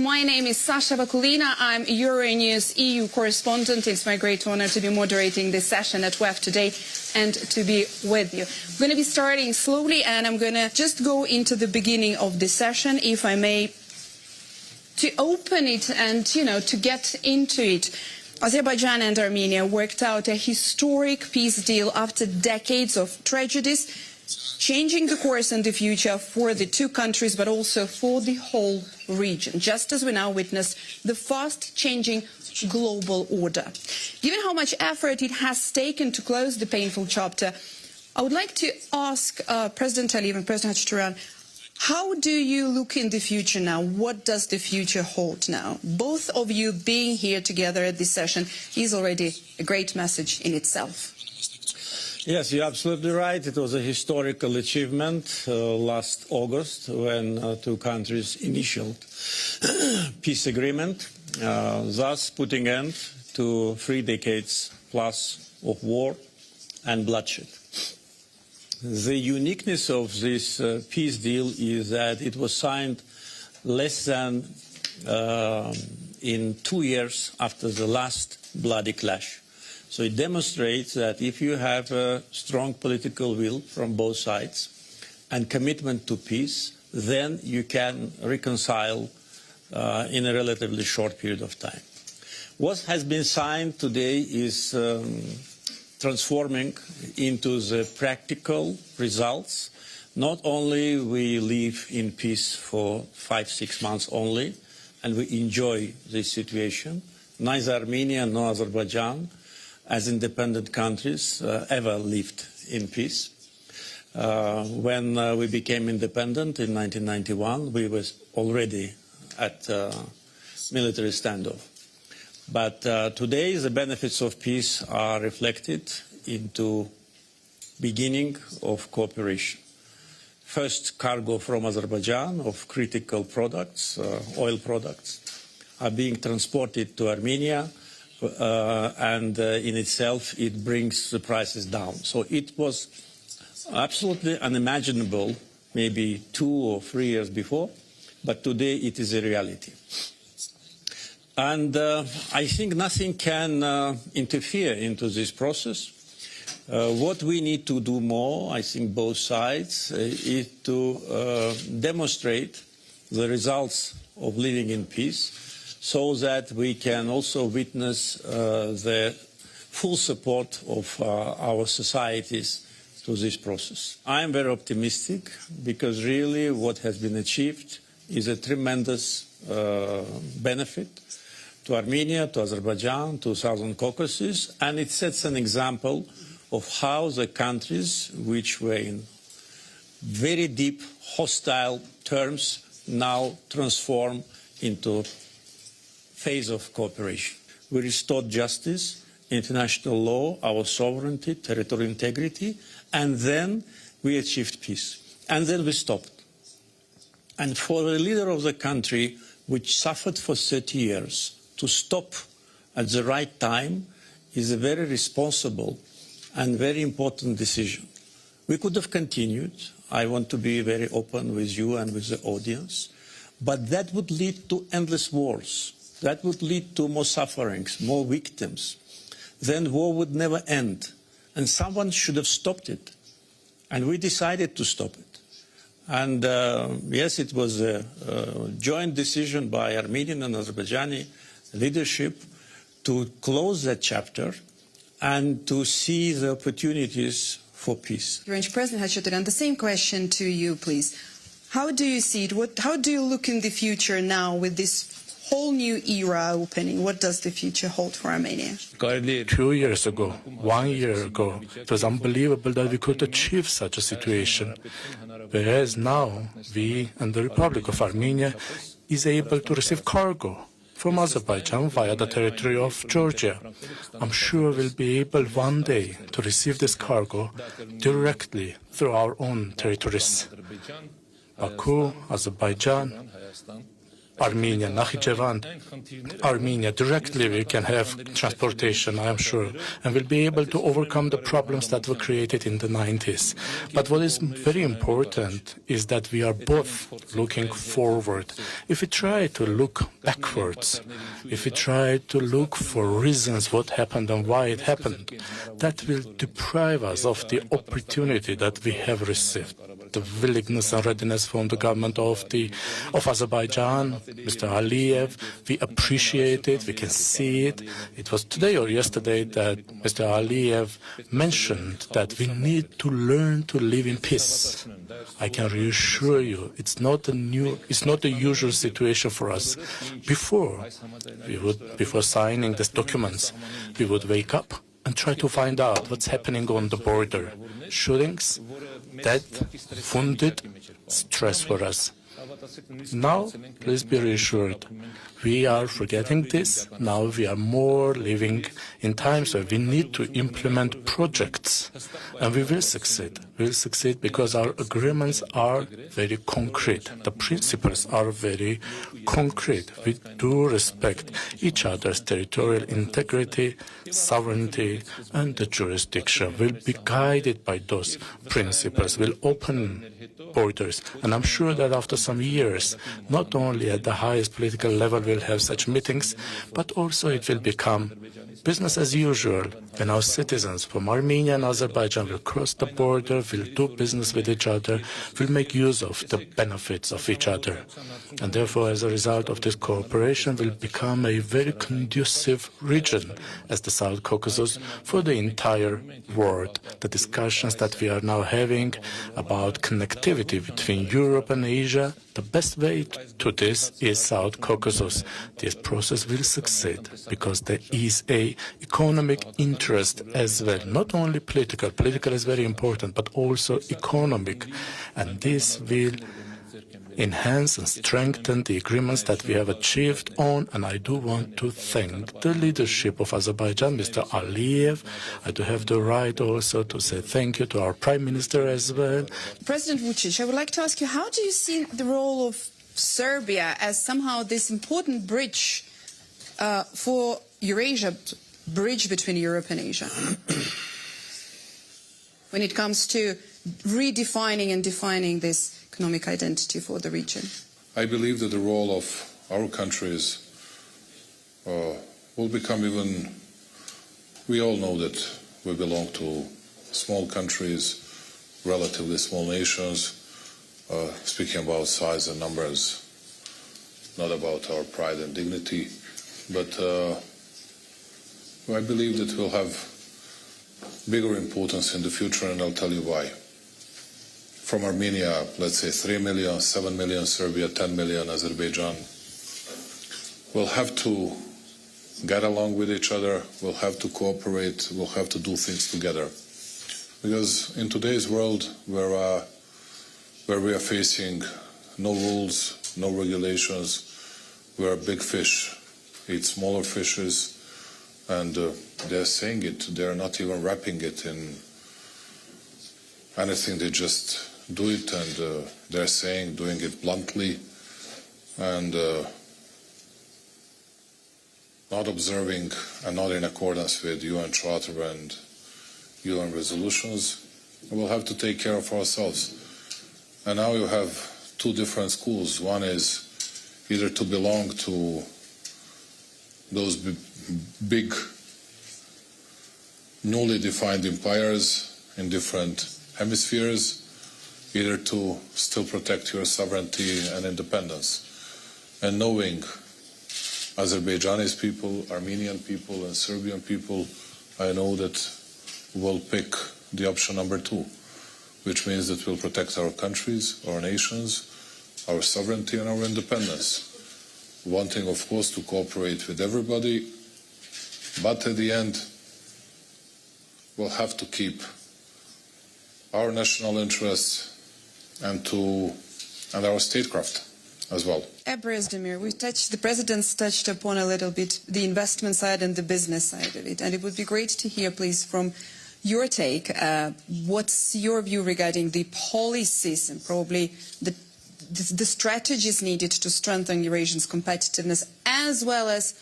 My name is Sasha Vakulina. I'm Euronews EU correspondent. It's my great honor to be moderating this session at WEF today and to be with you. I'm going to be starting slowly, and I'm going to just go into the beginning of this session, if I may, to open it and, to get into it. Azerbaijan and Armenia worked out a historic peace deal after decades of tragedies, changing the course and the future for the two countries, but also for the whole region, just as we now witness the fast-changing global order. Given how much effort it has taken to close the painful chapter, I would like to ask President Aliyev and President Hacettepe, how do you look in the future now? What does the future hold now? Both of you being here together at this session is already a great message in itself. Yes, you're absolutely right. It was a historical achievement last August when two countries initialed peace agreement, thus putting end to 3 decades plus of war and bloodshed. The uniqueness of this peace deal is that it was signed less than in 2 years after the last bloody clash. So it demonstrates that if you have a strong political will from both sides and commitment to peace, then you can reconcile in a relatively short period of time. What has been signed today is transforming into the practical results. Not only we live in peace for 5-6 months only, and we enjoy this situation, neither Armenia nor Azerbaijan as independent countries ever lived in peace. When we became independent in 1991, we were already at military standoff. But today the benefits of peace are reflected into beginning of cooperation. First cargo from Azerbaijan of critical products, oil products, are being transported to Armenia, and in itself it brings the prices down. So it was absolutely unimaginable maybe 2 or 3 years before, but today it is a reality. And I think nothing can interfere into this process. What we need to do more, I think both sides, is to demonstrate the results of living in peace, so that we can also witness the full support of our societies to this process. I am very optimistic because really what has been achieved is a tremendous benefit to Armenia, to Azerbaijan, to Southern Caucasus, and it sets an example of how the countries which were in very deep hostile terms now transform into phase of cooperation. We restored justice, international law, our sovereignty, territorial integrity, and then we achieved peace. And then we stopped. And for the leader of the country, which suffered for 30 years, to stop at the right time is a very responsible and very important decision. We could have continued. I want to be very open with you and with the audience. But that would lead to endless wars. That would lead to more sufferings, more victims. Then war would never end. And someone should have stopped it. And we decided to stop it. And yes, it was a joint decision by Armenian and Azerbaijani leadership to close that chapter and to see the opportunities for peace. President Hacettepe, and the same question to you, please. How do you see it? How do you look in the future now with this whole new era opening? What does the future hold for Armenia? 2 years ago, 1 year ago, it was unbelievable that we could achieve such a situation. Whereas now, we and the Republic of Armenia is able to receive cargo from Azerbaijan via the territory of Georgia. I'm sure we'll be able one day to receive this cargo directly through our own territories. Baku, Azerbaijan, Armenia, Nakhichevan, Armenia. Directly we can have transportation, I am sure, and we'll be able to overcome the problems that were created in the 90s. But what is very important is that we are both looking forward. If we try to look backwards, if we try to look for reasons what happened and why it happened, that will deprive us of the opportunity that we have received. The willingness and readiness from the government of Azerbaijan, Mr. Aliyev, we appreciate it, we can see it. It was today or yesterday that Mr. Aliyev mentioned that we need to learn to live in peace. I can reassure you, it's not a usual situation for us. Before signing these documents, we would wake up and try to find out what's happening on the border. Shootings, death, wounded, stress for us. Now, please be reassured, we are forgetting this. Now we are more living in times where we need to implement projects, and we will succeed. We will succeed because our agreements are very concrete. The principles are very concrete. We do respect each other's territorial integrity, sovereignty, and the jurisdiction. We'll be guided by those principles. We'll open borders. And I'm sure that after some years, not only at the highest political level we'll have such meetings, but also it will become business as usual when our citizens from Armenia and Azerbaijan will cross the border, will do business with each other, will make use of the benefits of each other. And therefore, as a result of this cooperation, will become a very conducive region as the South Caucasus for the entire world. The discussions that we are now having about connectivity between Europe and Asia, the best way to this is South Caucasus. This process will succeed because there is an economic interest as well, not only political. Political is very important, but also economic. And this will enhance and strengthen the agreements that we have achieved on. And I do want to thank the leadership of Azerbaijan, Mr. Aliyev. I do have the right also to say thank you to our Prime Minister as well. President Vučić, I would like to ask you, how do you see the role of Serbia as somehow this important bridge for Eurasia, bridge between Europe and Asia, when it comes to redefining and defining this economic identity for the region? I believe that the role of our countries will become even. We all know that we belong to small countries, relatively small nations, speaking about size and numbers, not about our pride and dignity, but I believe that we'll have bigger importance in the future, and I'll tell you why. From Armenia, let's say 3 million, 7 million, Serbia, 10 million, Azerbaijan, we'll have to get along with each other, we'll have to cooperate, we'll have to do things together. Because in today's world where we are facing no rules, no regulations, where big fish eat smaller fishes, and they're saying it, they're not even wrapping it in anything, they just do it, and they're doing it bluntly, and not observing and not in accordance with UN Charter and UN resolutions. We'll have to take care of ourselves. And now you have two different schools. One is either to belong to those big, newly defined empires in different hemispheres, either to still protect your sovereignty and independence. And knowing Azerbaijani people, Armenian people, and Serbian people, I know that we'll pick the option number 2, which means that we'll protect our countries, our nations, our sovereignty and our independence. Wanting, of course, to cooperate with everybody, but at the end, we'll have to keep our national interests and our statecraft as well. Özdemir, the President's touched upon a little bit the investment side and the business side of it, and it would be great to hear, please, from your take. What's your view regarding the policies and probably the strategies needed to strengthen Eurasia's competitiveness, as well as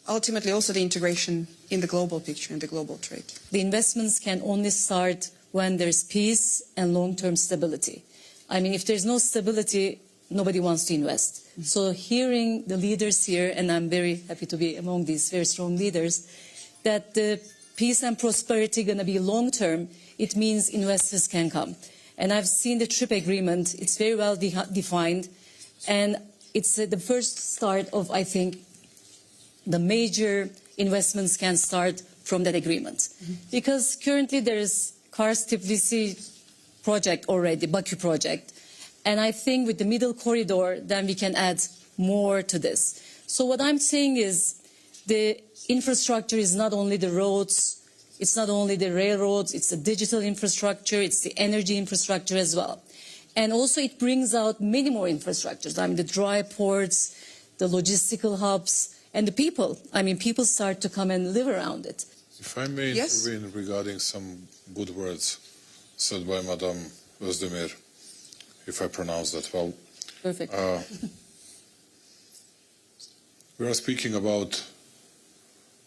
ultimately also the integration in the global picture, in the global trade? The investments can only start when there's peace and long-term stability. I mean, if there's no stability, nobody wants to invest. So hearing the leaders here, and I'm very happy to be among these very strong leaders, that the peace and prosperity are going to be long-term, it means investors can come. And I've seen the TRIP agreement. It's very well defined. And it's the first start of, I think, the major investments can start from that agreement. Because currently there is Kars-Tbilisi project already, Baku project. And I think with the middle corridor, then we can add more to this. So what I'm saying is the infrastructure is not only the roads, it's not only the railroads, it's the digital infrastructure, it's the energy infrastructure as well. And also it brings out many more infrastructures. I mean, the dry ports, the logistical hubs, and the people. I mean, people start to come and live around it. If I may intervene regarding some good words said by Madame Özdemir, if I pronounce that well. Perfect. We are speaking about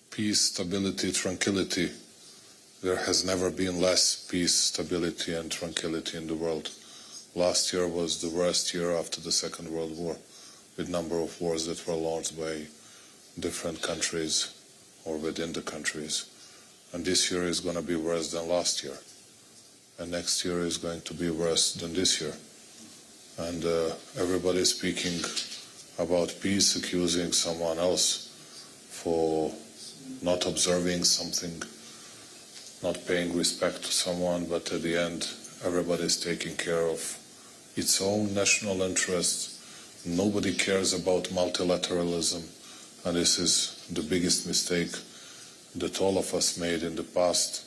peace, stability, tranquility. There has never been less peace, stability and tranquility in the world. Last year was the worst year after the Second World War, with number of wars that were launched by different countries or within the countries. And this year is going to be worse than last year. And next year is going to be worse than this year. And everybody is speaking about peace, accusing someone else for not observing something, not paying respect to someone, but at the end, everybody is taking care of its own national interests. Nobody cares about multilateralism, and this is the biggest mistake that all of us made in the past,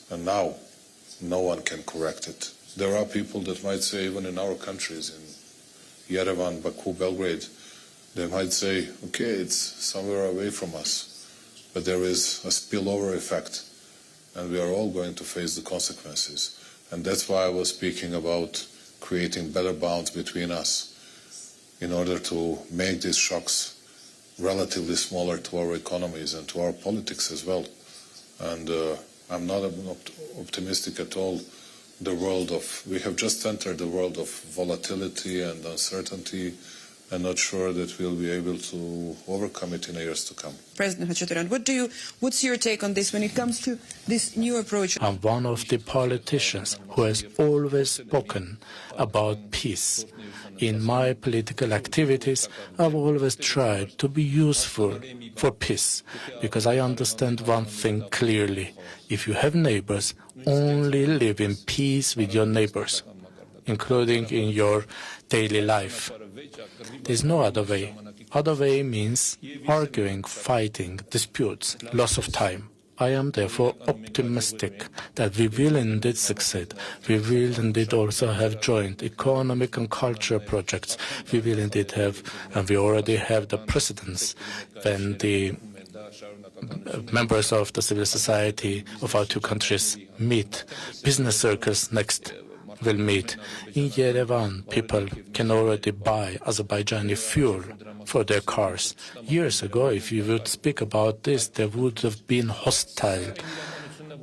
and now no one can correct it. There are people that might say, even in our countries, in Yerevan, Baku, Belgrade, they might say, okay, it's somewhere away from us, but there is a spillover effect, and we are all going to face the consequences. And that's why I was speaking about creating better bonds between us in order to make these shocks relatively smaller to our economies and to our politics as well. And I'm not optimistic at all. We have just entered the world of volatility and uncertainty, and not sure that we'll be able to overcome it in the years to come. President Khachaturian, what's your take on this when it comes to this new approach? I'm one of the politicians who has always spoken about peace. In my political activities, I've always tried to be useful for peace, because I understand one thing clearly. If you have neighbors, only live in peace with your neighbors, including in your daily life. There's no other way. Other way means arguing, fighting, disputes, loss of time. I am therefore optimistic that we will indeed succeed. We will indeed also have joint economic and cultural projects. We will indeed have, and we already have the precedents when the members of the civil society of our two countries meet. Business circles next will meet. In Yerevan, people can already buy Azerbaijani fuel for their cars. Years ago, if you would speak about this, there would have been hostile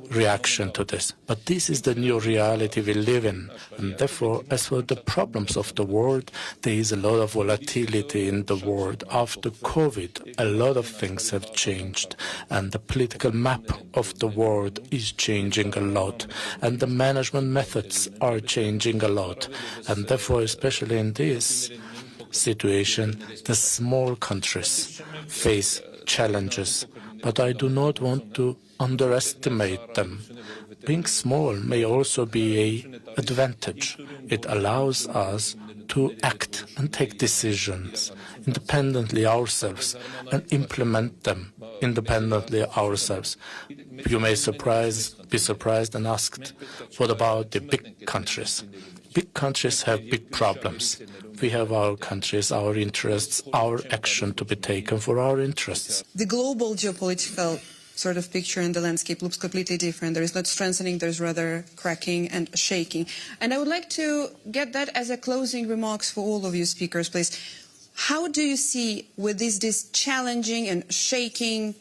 reaction to this. But this is the new reality we live in. And therefore, as for the problems of the world, there is a lot of volatility in the world. After COVID, a lot of things have changed. And the political map of the world is changing a lot. And the management methods are changing a lot. And therefore, especially in this situation, the small countries face challenges. But I do not want to underestimate them. Being small may also be an advantage. It allows us to act and take decisions independently ourselves and implement them independently ourselves. You may be surprised and asked, what about the big countries? Big countries have big problems. We have our countries, our interests, our action to be taken for our interests. The global geopolitical sort of picture, and the landscape looks completely different. There is not strengthening, there's rather cracking and shaking. And I would like to get that as a closing remarks for all of you speakers, please. How do you see, with this challenging and shaking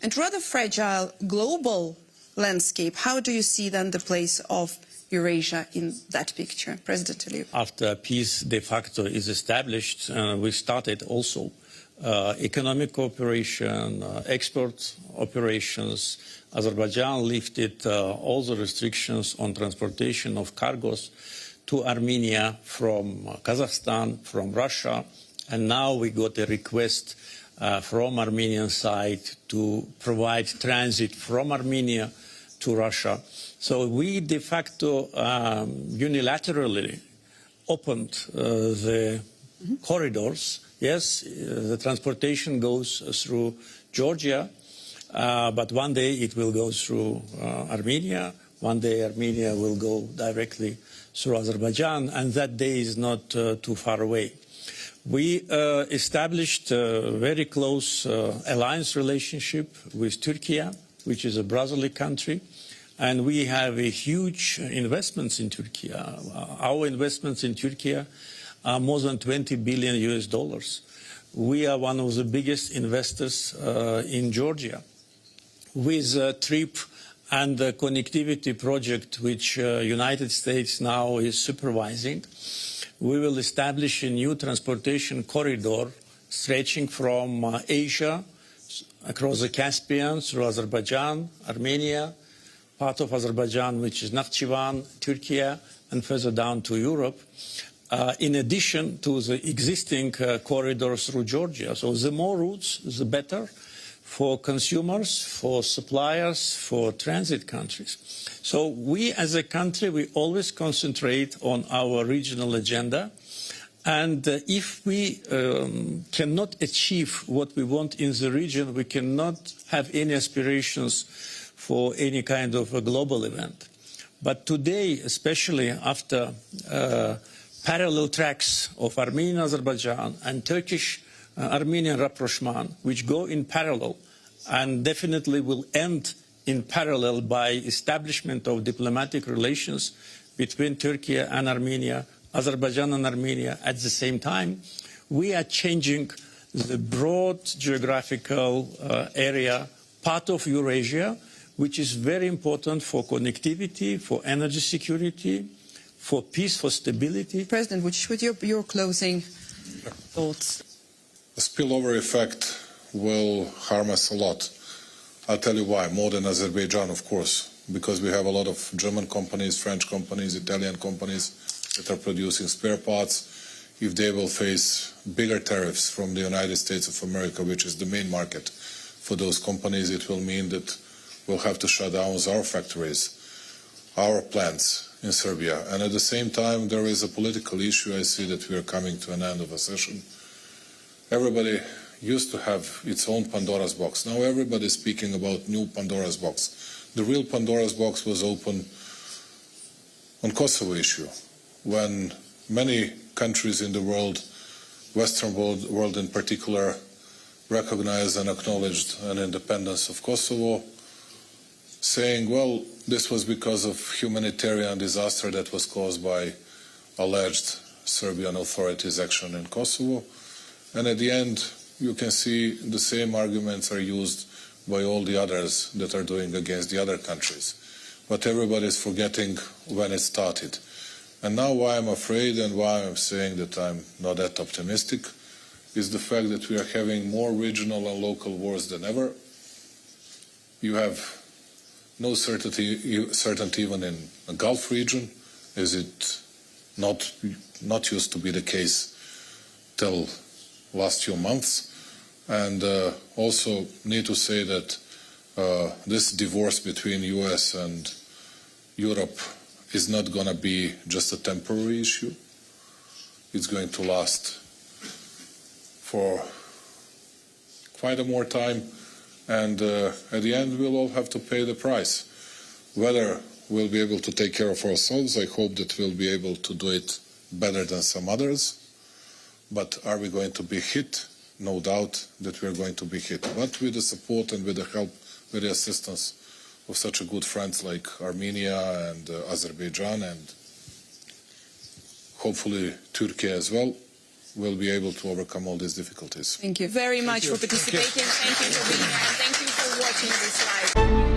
and rather fragile global landscape, how do you see then the place of Eurasia in that picture? President Aliyev. After peace de facto is established, we started also economic cooperation, export operations. Azerbaijan lifted all the restrictions on transportation of cargoes to Armenia from Kazakhstan, from Russia, and now we got a request from Armenian side to provide transit from Armenia to Russia. So we de facto unilaterally opened the corridors. Yes, the transportation goes through Georgia, but one day it will go through Armenia. One day Armenia will go directly through Azerbaijan, and that day is not too far away. We established a very close alliance relationship with Turkey, which is a brotherly country, and we have a huge investments in Turkey. Our investments in Turkey are more than $20 billion US. We are one of the biggest investors in Georgia. With TRIP and the connectivity project, which United States now is supervising, we will establish a new transportation corridor stretching from Asia across the Caspian through Azerbaijan, Armenia, part of Azerbaijan, which is Nakhchivan, Turkey, and further down to Europe, in addition to the existing corridors through Georgia. So the more routes, the better for consumers, for suppliers, for transit countries. So we as a country, we always concentrate on our regional agenda. And if we cannot achieve what we want in the region, we cannot have any aspirations for any kind of a global event. But today, especially after parallel tracks of Armenian Azerbaijan and Turkish Armenian rapprochement, which go in parallel and definitely will end in parallel by establishment of diplomatic relations between Turkey and Armenia, Azerbaijan and Armenia at the same time, we are changing the broad geographical area, part of Eurasia, which is very important for connectivity, for energy security, for peace, for stability. President, which with your closing thoughts? The spillover effect will harm us a lot. I'll tell you why. More than Azerbaijan, of course, because we have a lot of German companies, French companies, Italian companies that are producing spare parts. If they will face bigger tariffs from the United States of America, which is the main market for those companies, it will mean that we'll have to shut down our factories, our plants in Serbia. And at the same time, there is a political issue. I see that we are coming to an end of a session. Everybody used to have its own Pandora's box. Now everybody is speaking about new Pandora's box. The real Pandora's box was open on Kosovo issue, when many countries in the world, Western world in particular, recognized and acknowledged an independence of Kosovo, saying, well, this was because of humanitarian disaster that was caused by alleged Serbian authorities' action in Kosovo. And at the end, you can see the same arguments are used by all the others that are doing against the other countries. But everybody is forgetting when it started. And now why I'm afraid and why I'm saying that I'm not that optimistic is the fact that we are having more regional and local wars than ever. You have no certainty even in the Gulf region, as it not used to be the case till last few months. And also need to say that this divorce between US and Europe is not going to be just a temporary issue. It's going to last for quite a more time. And at the end, we'll all have to pay the price. Whether we'll be able to take care of ourselves, I hope that we'll be able to do it better than some others. But are we going to be hit? No doubt that we're going to be hit. But with the support and with the help with the assistance of such a good friends like Armenia and Azerbaijan, and hopefully Turkey as well, will be able to overcome all these difficulties. Thank you very much for participating. Thank you for being here. And thank you for watching this live.